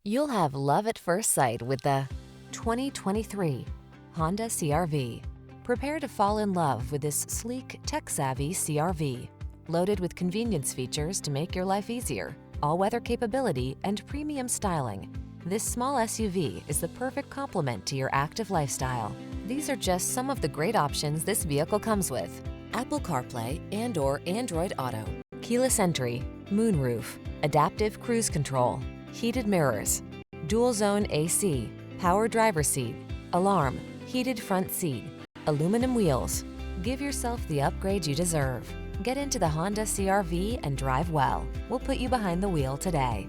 You'll have love at first sight with the 2023 Honda CR-V. Prepare to fall in love with this sleek, tech-savvy CR-V. Loaded with convenience features to make your life easier, all-weather capability, and premium styling, this small SUV is the perfect complement to your active lifestyle. These are just some of the great options this vehicle comes with: Apple CarPlay and/or Android Auto, keyless entry, moonroof, adaptive cruise control, heated mirrors, dual zone AC, power driver seat, alarm, heated front seat, aluminum wheels. Give yourself the upgrade you deserve. Get into the Honda CR-V and drive well. We'll put you behind the wheel today.